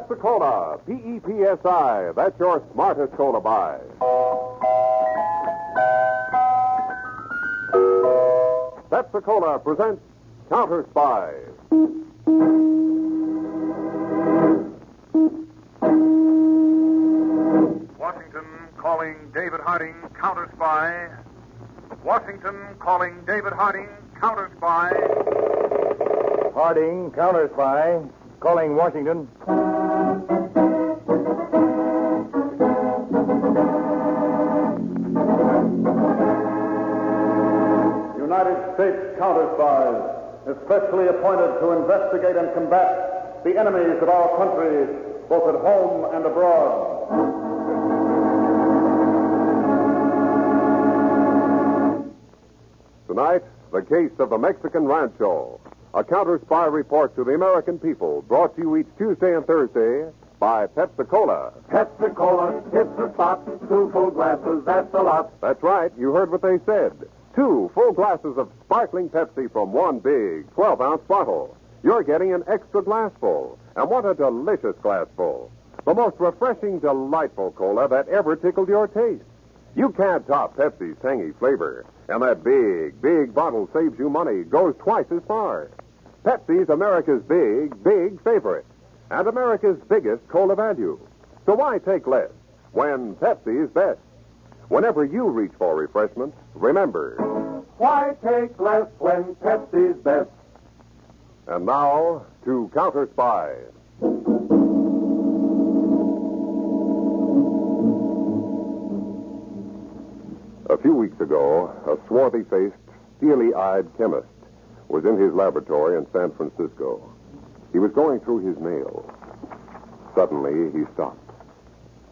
Pepsi-Cola, P-E-P-S-I. That's your smartest cola buy. Pepsi-Cola presents Counterspy. Washington calling David Harding, Counterspy. Washington calling David Harding, Counterspy. Harding, Counterspy, calling Washington. United States counterspies, especially appointed to investigate and combat the enemies of our country, both at home and abroad. Tonight, the case of the Mexican Rancho. A Counterspy report to the American people, brought to you each Tuesday and Thursday by Pepsi-Cola. Pepsi-Cola, it's a spot. 2 full glasses, that's a lot. That's right, you heard what they said. 2 full glasses of sparkling Pepsi from one big 12-ounce bottle. You're getting an extra glassful. And what a delicious glassful. The most refreshing, delightful cola that ever tickled your taste. You can't top Pepsi's tangy flavor. And that big, big bottle saves you money, goes twice as far. Pepsi's America's big, big favorite. And America's biggest cola value. So why take less when Pepsi's best? Whenever you reach for refreshment, remember, Why take less when Pepsi's best? And now, to Counterspy. A few weeks ago, a swarthy-faced, steely-eyed chemist was in his laboratory in San Francisco. He was going through his mail. Suddenly, he stopped.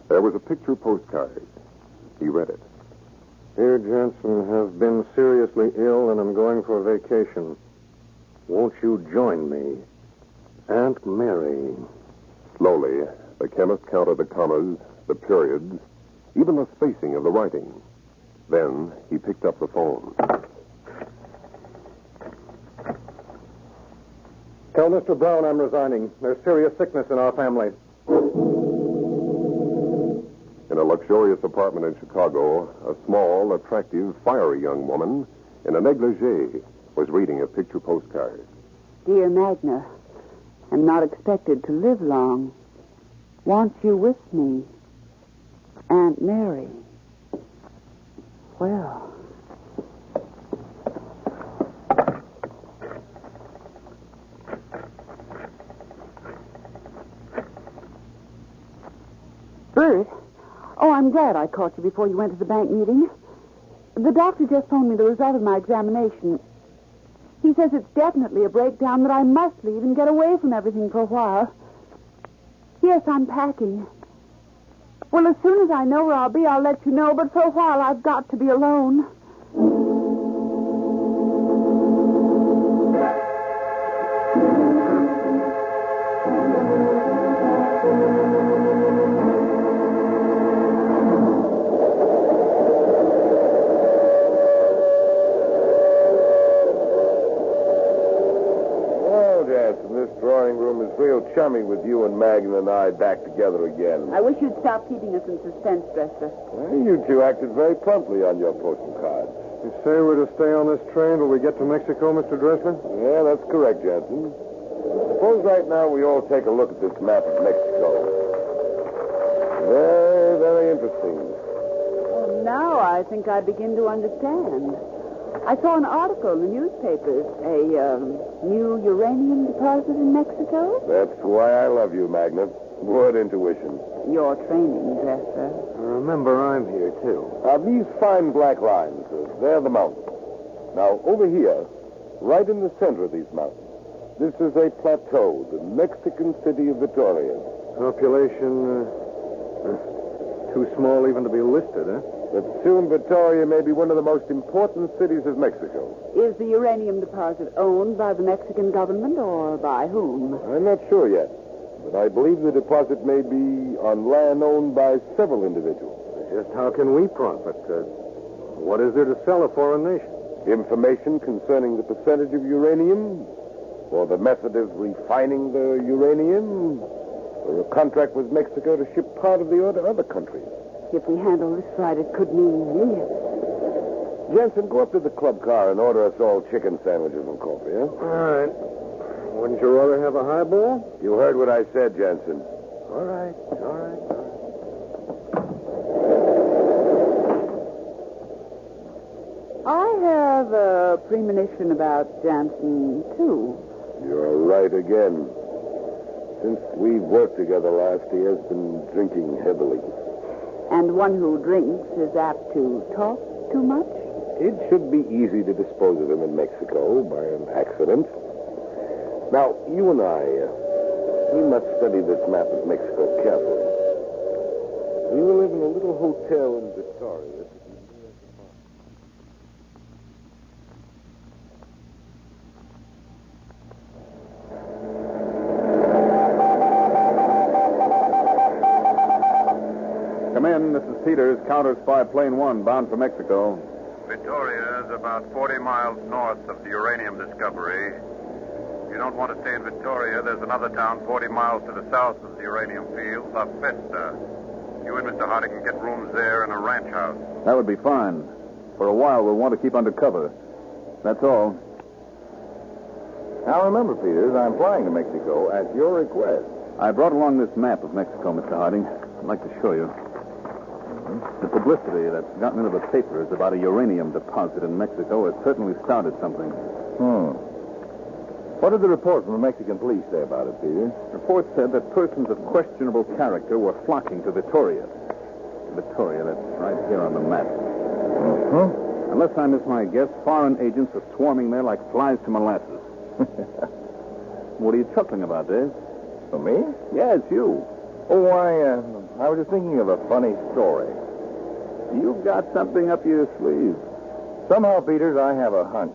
There was a picture postcard. He read it. Dear Jensen, have been seriously ill and I'm going for vacation. Won't you join me? Aunt Mary. Slowly, the chemist counted the commas, the periods, even the spacing of the writing. Then he picked up the phone. Tell Mr. Brown I'm resigning. There's serious sickness in our family. In a luxurious apartment in Chicago, a small, attractive, fiery young woman in a negligee was reading a picture postcard. Dear Magna, I'm not expected to live long. Want you with me. Aunt Mary. Well. Bert? Oh, I'm glad I caught you before you went to the bank meeting. The doctor just phoned me the result of my examination. He says it's definitely a breakdown, that I must leave and get away from everything for a while. Yes, I'm packing. Well, as soon as I know where I'll be, I'll let you know, but for a while I've got to be alone. Real chummy with you and Magna and I back together again. I wish you'd stop keeping us in suspense, Dressler. Well, you two acted very promptly on your postal cards. You say we're to stay on this train till we get to Mexico, Mr. Dressler? Yeah, that's correct, Jensen. Suppose right now we all take a look at this map of Mexico. Very, very interesting. Well, now I think I begin to understand. I saw an article in the newspapers, a new uranium deposit in Mexico. That's why I love you, Magna. What intuition. Your training, Dressler. Remember, I'm here, too. These fine black lines, they're the mountains. Now, over here, right in the center of these mountains, this is a plateau, the Mexican city of Vitoria. Population, too small even to be listed, huh? But soon Vitoria may be one of the most important cities of Mexico. Is the uranium deposit owned by the Mexican government or by whom? I'm not sure yet, but I believe the deposit may be on land owned by several individuals. Just how can we profit? What is there to sell a foreign nation? Information concerning the percentage of uranium, or the method of refining the uranium, or a contract with Mexico to ship part of the ore to other countries. If we handle this right, it could mean millions. Jensen, go up to the club car and order us all chicken sandwiches and coffee, huh? All right. Wouldn't you rather have a highball? You heard what I said, Jensen. All right. I have a premonition about Jansen, too. You're right again. Since we've worked together last, he has been drinking heavily. And one who drinks is apt to talk too much? It should be easy to dispose of him in Mexico by an accident. Now, you and I, we must study this map of Mexico carefully. We will live in a little hotel in Victoria. Come in. This is Peters, Counterspy Plane 1, bound for Mexico. Victoria is about 40 miles north of the uranium discovery. If you don't want to stay in Victoria, there's another town 40 miles to the south of the uranium field, La Festa. You and Mr. Harding can get rooms there in a ranch house. That would be fine. For a while, we'll want to keep under cover. That's all. Now, remember, Peters, I'm flying to Mexico at your request. I brought along this map of Mexico, Mr. Harding. I'd like to show you. The publicity that's gotten into the papers about a uranium deposit in Mexico has certainly started something. What did the report from the Mexican police say about it, Peter? Reports said that persons of questionable character were flocking to Victoria. Victoria, that's right here on the map. Unless I miss my guess, foreign agents are swarming there like flies to molasses. What are you chuckling about, Dave? For me? Yes, you. Oh, I was just thinking of a funny story. You've got something up your sleeve. Somehow, Peters, I have a hunch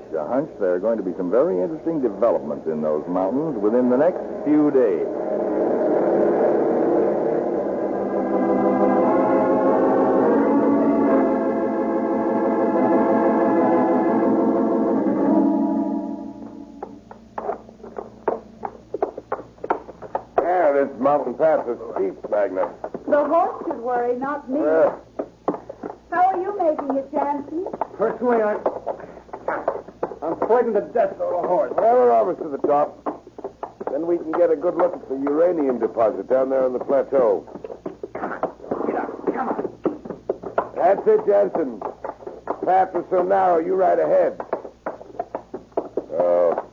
there are going to be some very interesting developments in those mountains within the next few days. Yeah, this mountain pass is steep, Magna. The horse should worry, not me. How are you making it, Jansen? Personally, I'm frightened to death of a horse. Well, we're almost to the top. Then we can get a good look at the uranium deposit down there on the plateau. Come on. That's it, Jensen. Path is so narrow, you ride ahead. Oh.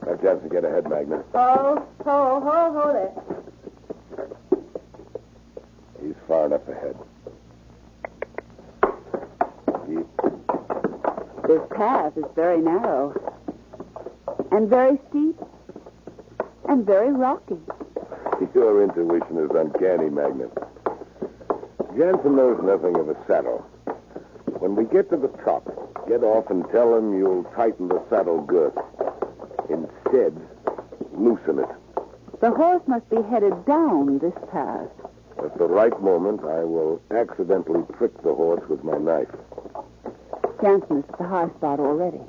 Let Jensen get ahead, Magna. Ho there. He's far enough ahead. This path is very narrow, and very steep, and very rocky. Your intuition is uncanny, Magna. Jensen knows nothing of a saddle. When we get to the top, get off and tell him you'll tighten the saddle girth. Instead, loosen it. The horse must be headed down this path. At the right moment, I will accidentally prick the horse with my knife. Jansen is at the high spot already.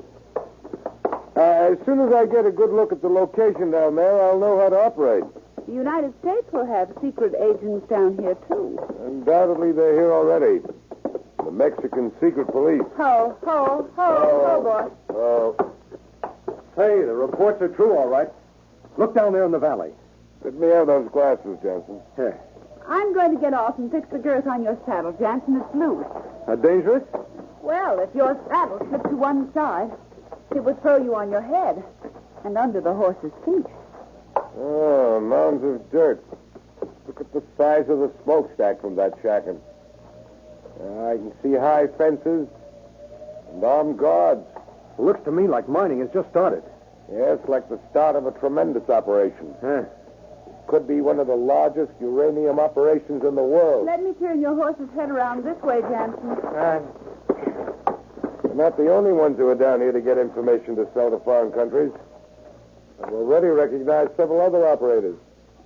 As soon as I get a good look at the location down there, I'll know how to operate. The United States will have secret agents down here, too. Undoubtedly, they're here already. The Mexican secret police. Ho, boy. Oh. Hey, the reports are true, all right. Look down there in the valley. Let me have those glasses, Jensen. Here. I'm going to get off and fix the girth on your saddle, Jansen. It's loose. Dangerous? Well, if your saddle slipped to one side, it would throw you on your head and under the horse's feet. Oh, mounds of dirt. Look at the size of the smokestack from that shacking. I can see high fences and armed guards. It looks to me like mining has just started. Yes, like the start of a tremendous operation. Huh. Could be one of the largest uranium operations in the world. Let me turn your horse's head around this way, Jansen. We're not the only ones who are down here to get information to sell to foreign countries. I've already recognized several other operators.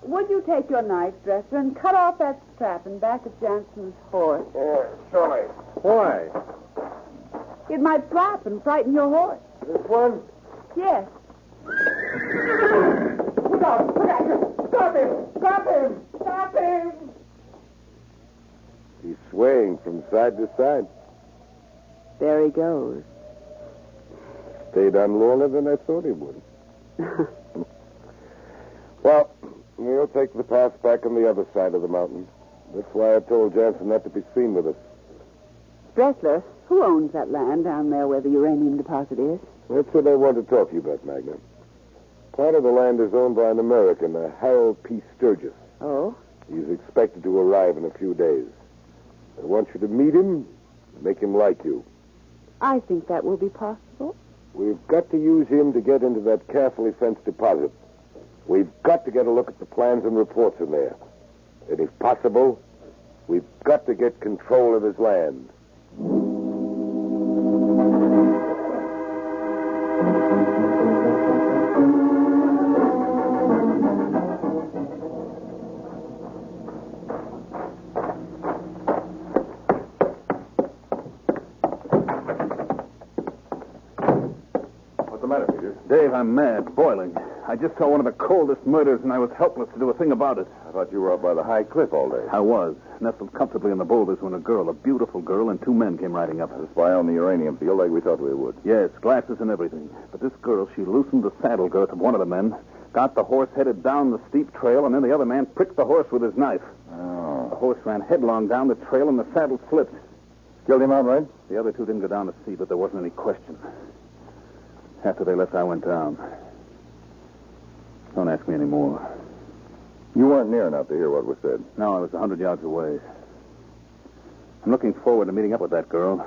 Would you take your knife, Dresser, and cut off that strap in back of Jansen's horse? Yeah, surely. Why? It might flap and frighten your horse. This one? Yes. Look out! Look out! Stop! Stop him! Stop him! Stop him! He's swaying from side to side. There he goes. Stayed on longer than I thought he would. Well, we'll take the path back on the other side of the mountain. That's why I told Jansen not to be seen with us. Dressler, who owns that land down there where the uranium deposit is? That's what I want to talk to you about, Magna. Part of the land is owned by an American, Harold P. Sturgis. Oh? He's expected to arrive in a few days. I want you to meet him and make him like you. I think that will be possible. We've got to use him to get into that carefully fenced deposit. We've got to get a look at the plans and reports in there. And if possible, we've got to get control of his land. What's the matter, Peter? Dave, I'm mad, boiling. I just saw one of the coldest murders, and I was helpless to do a thing about it. I thought you were up by the high cliff all day. I was, nestled comfortably in the boulders when a girl, a beautiful girl, and two men came riding up. The spy on the uranium field like we thought we would. Yes, glasses and everything. But this girl, she loosened the saddle girth of one of the men, got the horse headed down the steep trail, and then the other man pricked the horse with his knife. Oh. The horse ran headlong down the trail, and the saddle slipped. Killed him outright? The other two didn't go down to see, but there wasn't any question. After they left, I went down. Don't ask me any more. You weren't near enough to hear what was said. No, I was 100 yards away. I'm looking forward to meeting up with that girl.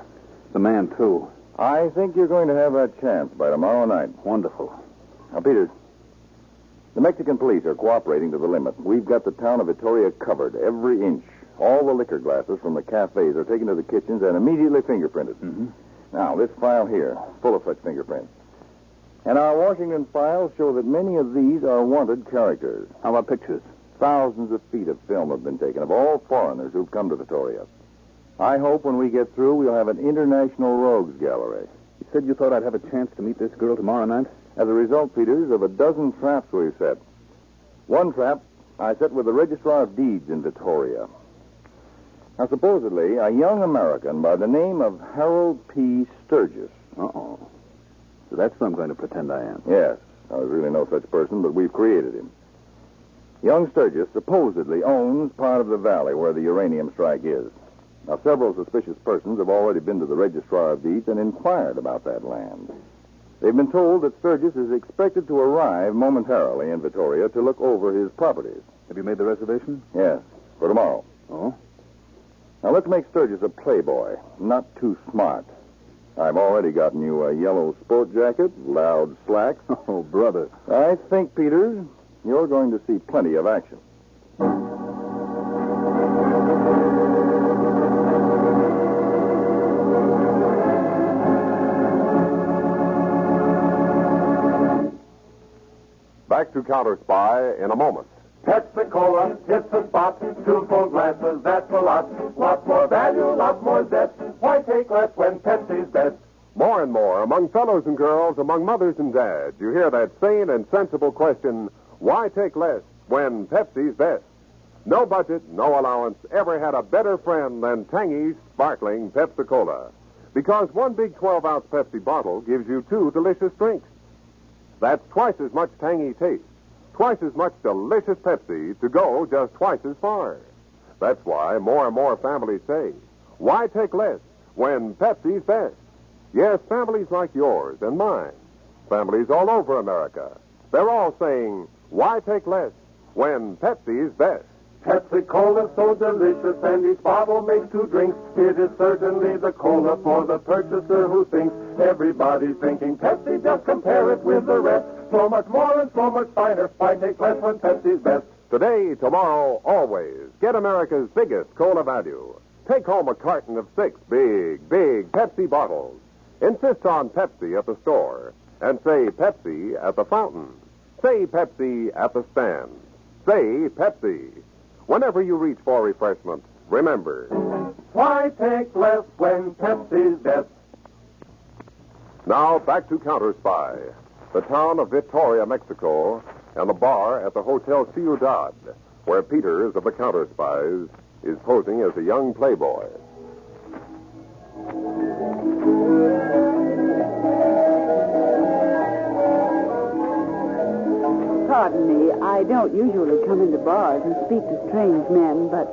The man, too. I think you're going to have a chance by tomorrow night. Wonderful. Now, Peters, the Mexican police are cooperating to the limit. We've got the town of Vittoria covered, every inch. All the liquor glasses from the cafes are taken to the kitchens and immediately fingerprinted. Mm-hmm. Now, this file here, full of such fingerprints. And our Washington files show that many of these are wanted characters. How about pictures? Thousands of feet of film have been taken of all foreigners who've come to Vittoria. I hope when we get through, we'll have an international rogues gallery. You said you thought I'd have a chance to meet this girl tomorrow night? As a result, Peters, of a dozen traps we've set. One trap I set with the Registrar of Deeds in Vittoria. Now, supposedly, a young American by the name of Harold P. Sturgis. Uh-oh. So that's who I'm going to pretend I am. Yes. There's really no such person, but we've created him. Young Sturgis supposedly owns part of the valley where the uranium strike is. Now, several suspicious persons have already been to the Registrar of Deeds and inquired about that land. They've been told that Sturgis is expected to arrive momentarily in Vittoria to look over his properties. Have you made the reservation? Yes, for tomorrow. Oh? Now, let's make Sturgis a playboy, not too smart. I've already gotten you a yellow sport jacket, loud slacks. Oh, brother. I think, Peters, you're going to see plenty of action. Back to Counterspy in a moment. Pepsi-Cola, it's a spot. 2 full glasses, that's a lot. Lot more value, lot more zest. Why take less when Pepsi's best? More and more, among fellows and girls, among mothers and dads, you hear that sane and sensible question, why take less when Pepsi's best? No budget, no allowance ever had a better friend than tangy, sparkling Pepsi-Cola. Because one big 12-ounce Pepsi bottle gives you 2 delicious drinks. That's twice as much tangy taste, twice as much delicious Pepsi to go just twice as far. That's why more and more families say, why take less when Pepsi's best? Yes, families like yours and mine, families all over America, they're all saying, why take less when Pepsi's best? Pepsi-Cola so delicious, and each bottle makes 2 drinks. It is certainly the cola for the purchaser who thinks everybody's drinking Pepsi. Just compare it with the rest. So much more and so much finer. Why take less when Pepsi's best? Today, tomorrow, always, get America's biggest cola value. Take home a carton of 6 big Pepsi bottles. Insist on Pepsi at the store. And say Pepsi at the fountain. Say Pepsi at the stand. Say Pepsi. Whenever you reach for refreshment, remember. Why take less when Pepsi's best? Now, back to Counterspy. The town of Vittoria, Mexico, and the bar at the Hotel Ciudad, where Peters of the Counterspies is posing as a young playboy. Pardon me, I don't usually come into bars and speak to strange men, but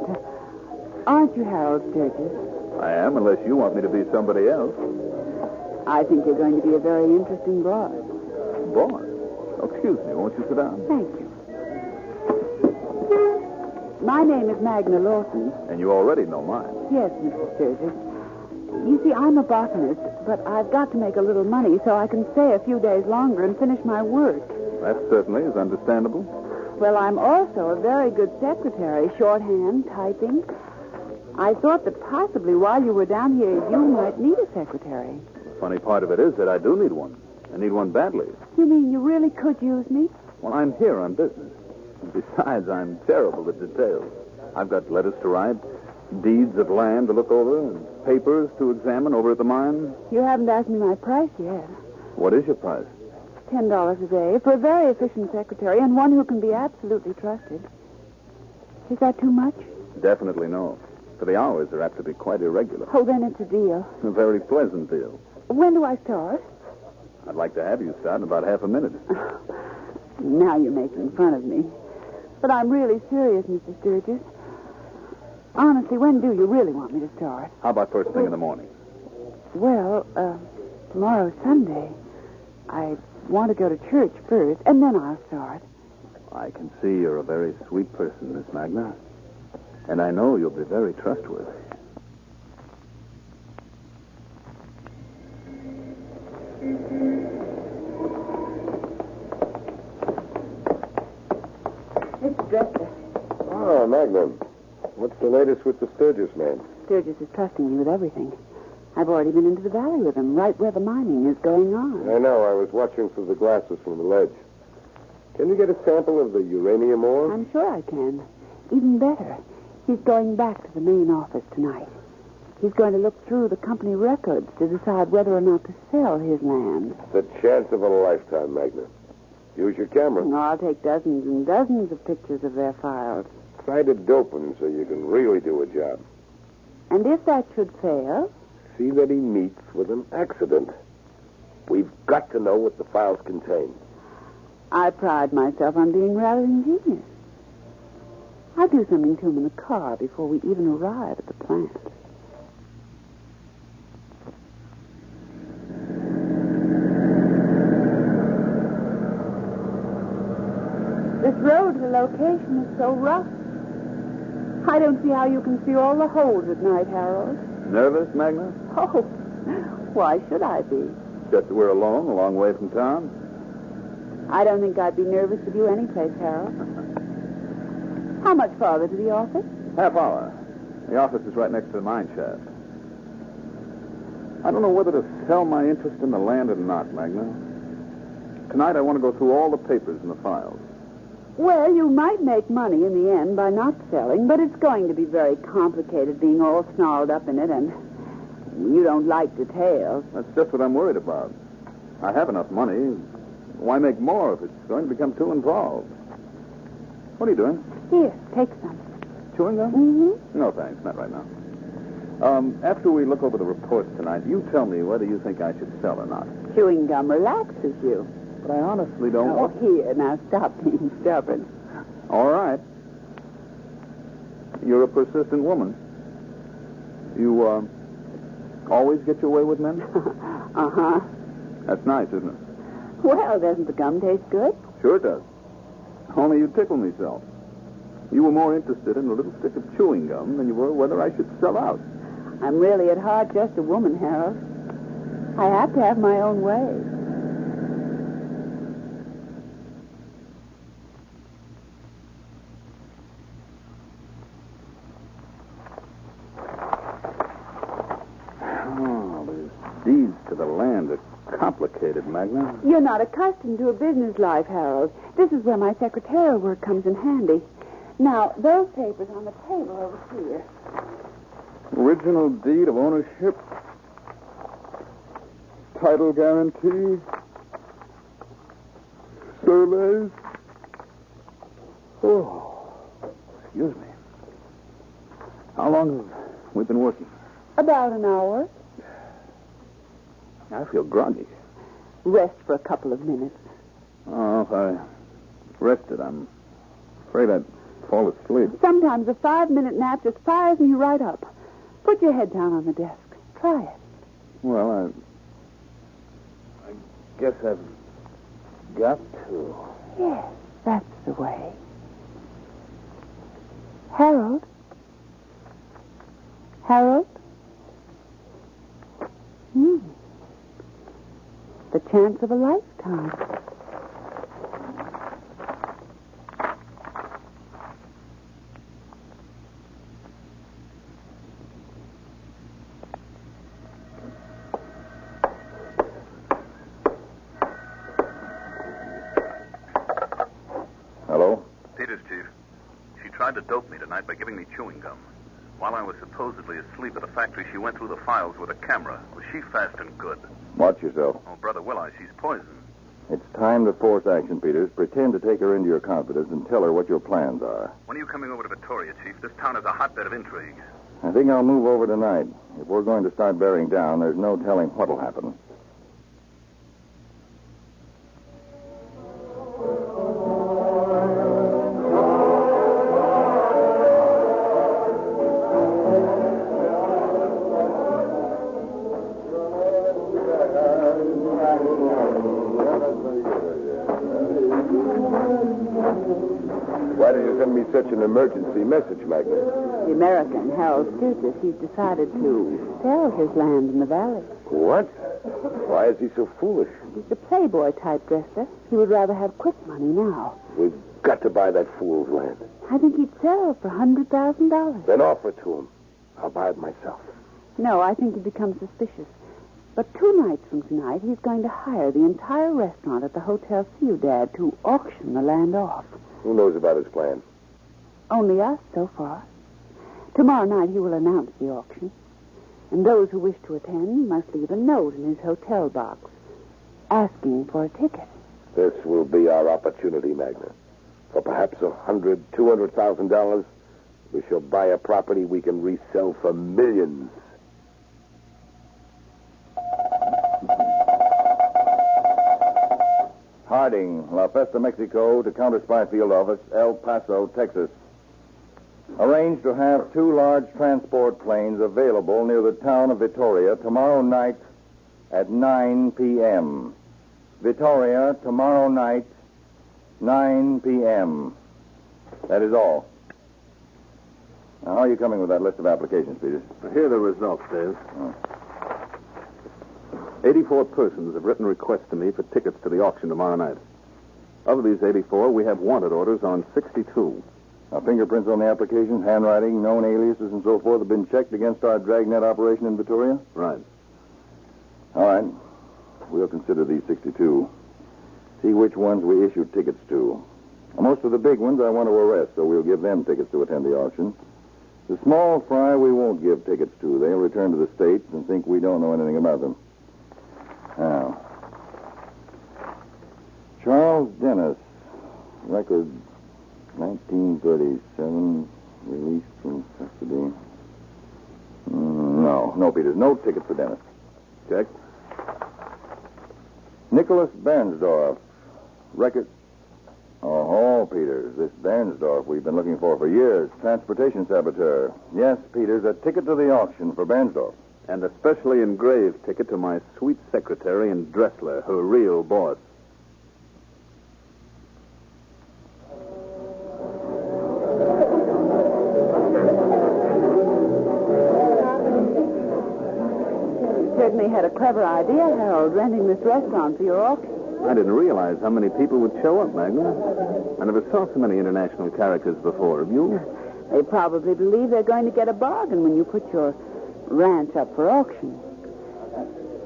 aren't you Harold Sturgis? I am, unless you want me to be somebody else. I think you're going to be a very interesting boss. Boss? Oh, excuse me, won't you sit down? Thank you. My name is Magna Lawson. And you already know mine. Yes, Mr. Sturgis. You see, I'm a botanist, but I've got to make a little money so I can stay a few days longer and finish my work. That certainly is understandable. Well, I'm also a very good secretary, shorthand, typing. I thought that possibly while you were down here, you might need a secretary. The funny part of it is that I do need one. I need one badly. You mean you really could use me? Well, I'm here on business. Besides, I'm terrible at details. I've got letters to write, deeds of land to look over, and papers to examine over at the mine. You haven't asked me my price yet. What is your price? $10 a day for a very efficient secretary and one who can be absolutely trusted. Is that too much? Definitely no. For the hours, they're apt to be quite irregular. Oh, then it's a deal. A very pleasant deal. When do I start? I'd like to have you start in about half a minute. Now you're making fun of me. But I'm really serious, Mr. Sturgis. Honestly, when do you really want me to start? How about first thing in the morning? Well, tomorrow's Sunday. I want to go to church first, and then I'll start. I can see you're a very sweet person, Miss Magna. And I know you'll be very trustworthy. Mr. Dresser. Ah, Magnum. What's the latest with the Sturgis man? Sturgis is trusting me with everything. I've already been into the valley with him, right where the mining is going on. I know. I was watching through the glasses from the ledge. Can you get a sample of the uranium ore? I'm sure I can. Even better. He's going back to the main office tonight. He's going to look through the company records to decide whether or not to sell his land. The chance of a lifetime, Magna. Use your camera. I'll take dozens and dozens of pictures of their files. Try to dope him so you can really do a job. And if that should fail? See that he meets with an accident. We've got to know what the files contain. I pride myself on being rather ingenious. I'll do something to him in the car before we even arrive at the plant. This road to the location is so rough. I don't see how you can see all the holes at night, Harold. Nervous, Magna? Oh, why should I be? Just that we're alone, a long way from town. I don't think I'd be nervous with you anyplace, Harold. How much farther to the office? Half hour. The office is right next to the mine shaft. I don't know whether to sell my interest in the land or not, Magna. Tonight I want to go through all the papers and the files. Well, you might make money in the end by not selling, but it's going to be very complicated being all snarled up in it, and you don't like details. That's just what I'm worried about. I have enough money. Why make more if it's going to become too involved? What are you doing? Here, take some. Chewing gum? Mm-hmm. No, thanks. Not right now. After we look over the reports tonight, you tell me whether you think I should sell or not. Chewing gum relaxes you. But I honestly don't Oh, want... here, now stop being stubborn. All right. You're a persistent woman. You, always get your way with men? Uh-huh. That's nice, isn't it? Well, doesn't the gum taste good? Sure it does. Only you tickle me so. You were more interested in a little stick of chewing gum than you were whether I should sell out. I'm really at heart just a woman, Harold. I have to have my own way. Oh, these deeds to the land are complicated, Magna. You're not accustomed to a business life, Harold. This is where my secretarial work comes in handy. Now, those papers on the table over here. Original deed of ownership. Title guarantee. Surveys. Oh, excuse me. How long have we been working? About an hour. I feel groggy. Rest for a couple of minutes. Oh, if I rested, I'm afraid I'd fall asleep. Sometimes a 5-minute nap just fires me right up. Put your head down on the desk. Try it. Well, I guess I've got to. Yes, that's the way. Harold? Harold? The chance of a lifetime. Hello? Peters, Chief. She tried to dope me tonight by giving me chewing gum. While I was supposedly asleep at the factory, she went through the files with a camera. Was she fast and good? Watch yourself. Oh, Brother Will-I, she's poisoned. It's time to force action, Peters. Pretend to take her into your confidence and tell her what your plans are. When are you coming over to Victoria, Chief? This town is a hotbed of intrigue. I think I'll move over tonight. If we're going to start bearing down, there's no telling what'll happen. Why did you send me such an emergency message, Magnus? The American, Harold Sturgis, he's decided to sell his land in the valley. What? Why is he so foolish? He's a playboy type dresser. He would rather have quick money now. We've got to buy that fool's land. I think he'd sell for $100,000. Then offer it to him. I'll buy it myself. No, I think he'd become suspicious. But 2 nights from tonight, he's going to hire the entire restaurant at the Hotel Ciudad to auction the land off. Who knows about his plan? Only us, so far. Tomorrow night, he will announce the auction. And those who wish to attend must leave a note in his hotel box asking for a ticket. This will be our opportunity, Magna. For perhaps $100,000, $200,000, we shall buy a property we can resell for millions. Harding, La Festa, Mexico, to Counterspy Field Office, El Paso, Texas. Arranged to have 2 large transport planes available near the town of Victoria tomorrow night at 9 p.m. Victoria, tomorrow night, 9 p.m. That is all. Now, how are you coming with that list of applications, Peters? Here are the results, Dave. 84 persons have written requests to me for tickets to the auction tomorrow night. Of these 84, we have wanted orders on 62. Now, fingerprints on the applications, handwriting, known aliases, and so forth have been checked against our dragnet operation in Victoria? Right. All right. We'll consider these 62. See which ones we issued tickets to. Most of the big ones I want to arrest, so we'll give them tickets to attend the auction. The small fry we won't give tickets to. They'll return to the States and think we don't know anything about them. Now, Charles Dennis, record 1937, released from custody. No, Peters, no ticket for Dennis. Check. Nicholas Bernsdorf, record... Oh, Peters, this Bernsdorf we've been looking for years. Transportation saboteur. Yes, Peters, a ticket to the auction for Bernsdorf. And a specially engraved ticket to my sweet secretary and Dressler, her real boss. You certainly had a clever idea, Harold, renting this restaurant for your auction. I didn't realize how many people would show up, Magna. I never saw so many international characters before. Have you? They probably believe they're going to get a bargain when you put your ranch up for auction.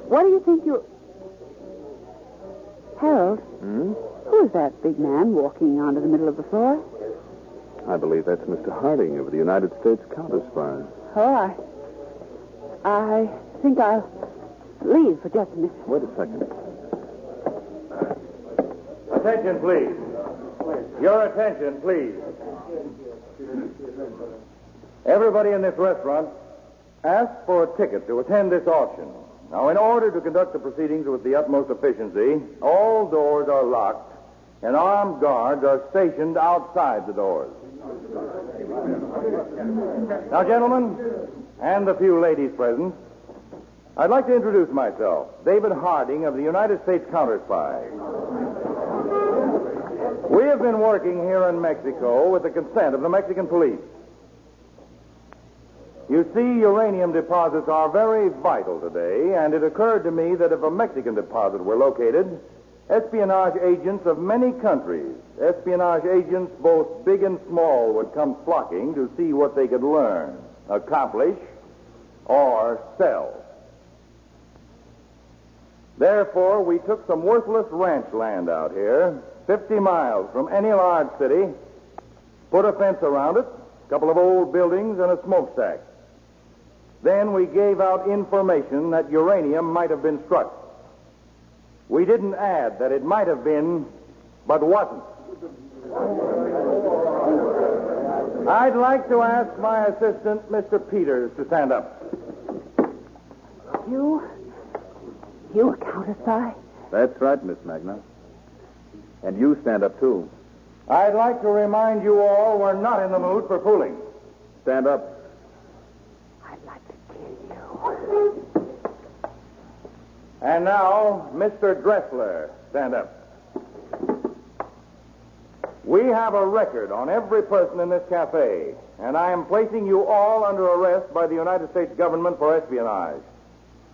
What do you think you... Harold? Who is that big man walking onto the middle of the floor? I believe that's Mr. Harding of the United States Counterspy. Oh, I think I'll leave for just a minute. Wait a second. Attention, please. Your attention, please. Everybody in this restaurant asked for a ticket to attend this auction. Now, in order to conduct the proceedings with the utmost efficiency, all doors are locked and armed guards are stationed outside the doors. Now, gentlemen, and the few ladies present, I'd like to introduce myself, David Harding of the United States Counterspy. We have been working here in Mexico with the consent of the Mexican police. You see, uranium deposits are very vital today, and it occurred to me that if a Mexican deposit were located, espionage agents of many countries, espionage agents both big and small, would come flocking to see what they could learn, accomplish, or sell. Therefore, we took some worthless ranch land out here, 50 miles from any large city, put a fence around it, a couple of old buildings, and a smokestack. Then we gave out information that uranium might have been struck. We didn't add that it might have been, but wasn't. I'd like to ask my assistant, Mr. Peters, to stand up. You a counterspy? That's right, Miss Magna. And you stand up, too. I'd like to remind you all we're not in the mood for fooling. Stand up. I'd like to kill you. And now, Mr. Dressler, stand up. We have a record on every person in this cafe, and I am placing you all under arrest by the United States government for espionage.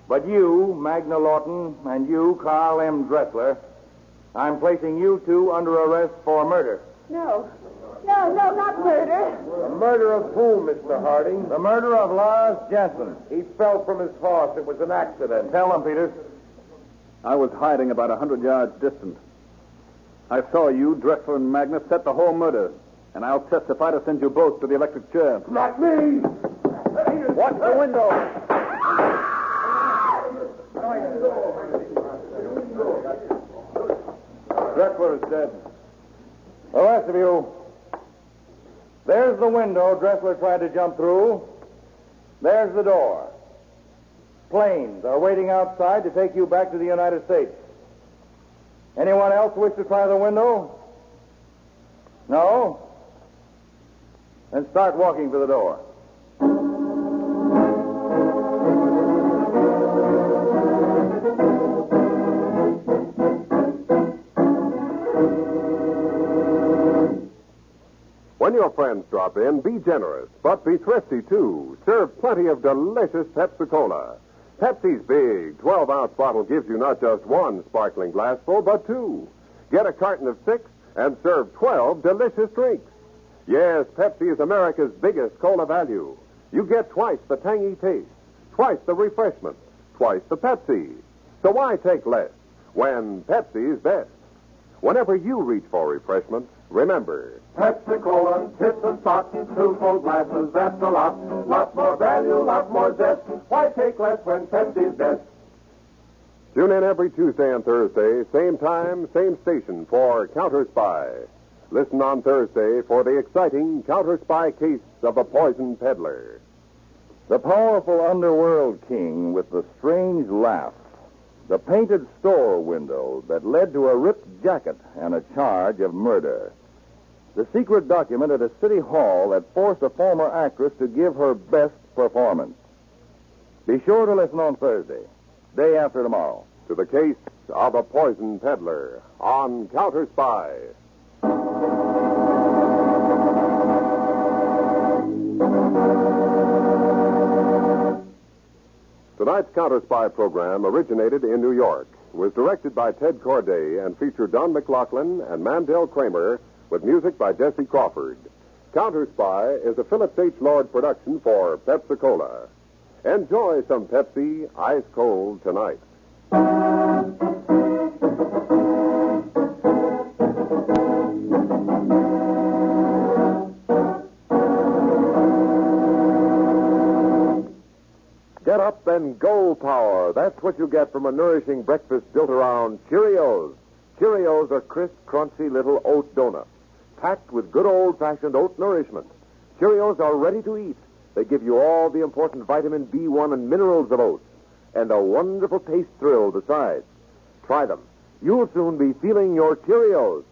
But you, Magna Lawton, and you, Carl M. Dressler, I'm placing you two under arrest for murder. No, not murder. The murder of whom, Mr. Harding? The murder of Lars Jensen. He fell from his horse. It was an accident. Tell them, Peters. I was hiding about 100 yards distant. I saw you, Dressler and Magna, set the whole murder. And I'll testify to send you both to the electric chair. Not me! Watch the window! Dressler is dead. The rest of you, there's the window Dressler tried to jump through. There's the door. Planes are waiting outside to take you back to the United States. Anyone else wish to try the window? No? Then start walking for the door. When your friends drop in, be generous, but be thrifty, too. Serve plenty of delicious Pepsi-Cola. Pepsi's big 12-ounce bottle gives you not just one sparkling glassful, but two. Get a carton of 6 and serve 12 delicious drinks. Yes, Pepsi is America's biggest cola value. You get twice the tangy taste, twice the refreshment, twice the Pepsi. So why take less when Pepsi's best? Whenever you reach for refreshment, remember, Pepsi-Cola, tips and spots, 2 full glasses, that's a lot. Lot more value, lot more zest. Why take less when Pepsi's best? tune in every Tuesday and Thursday, same time, same station for Counterspy. Listen on Thursday for the exciting Counterspy case of the poison peddler. The powerful underworld king with the strange laugh. The painted store window that led to a ripped jacket and a charge of murder. The secret document at a city hall that forced a former actress to give her best performance. Be sure to listen on Thursday, day after tomorrow, to the case of the poison peddler on Counterspy. Tonight's Counterspy program originated in New York, was directed by Ted Corday, and featured Don McLaughlin and Mandel Kramer, with music by Jesse Crawford. Counterspy is a Phillips H. Lord production for Pepsi-Cola. Enjoy some Pepsi ice cold tonight. Get up and go power. That's what you get from a nourishing breakfast built around Cheerios. Cheerios are crisp, crunchy little oat donuts, packed with good old-fashioned oat nourishment. Cheerios are ready to eat, They give you all the important vitamin B1 and minerals of oats, and a wonderful taste thrill besides. Try them. You'll soon be feeling your Cheerios.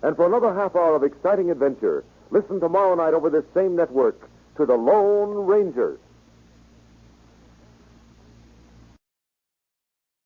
And for another half hour of exciting adventure, listen tomorrow night over this same network to The Lone Ranger.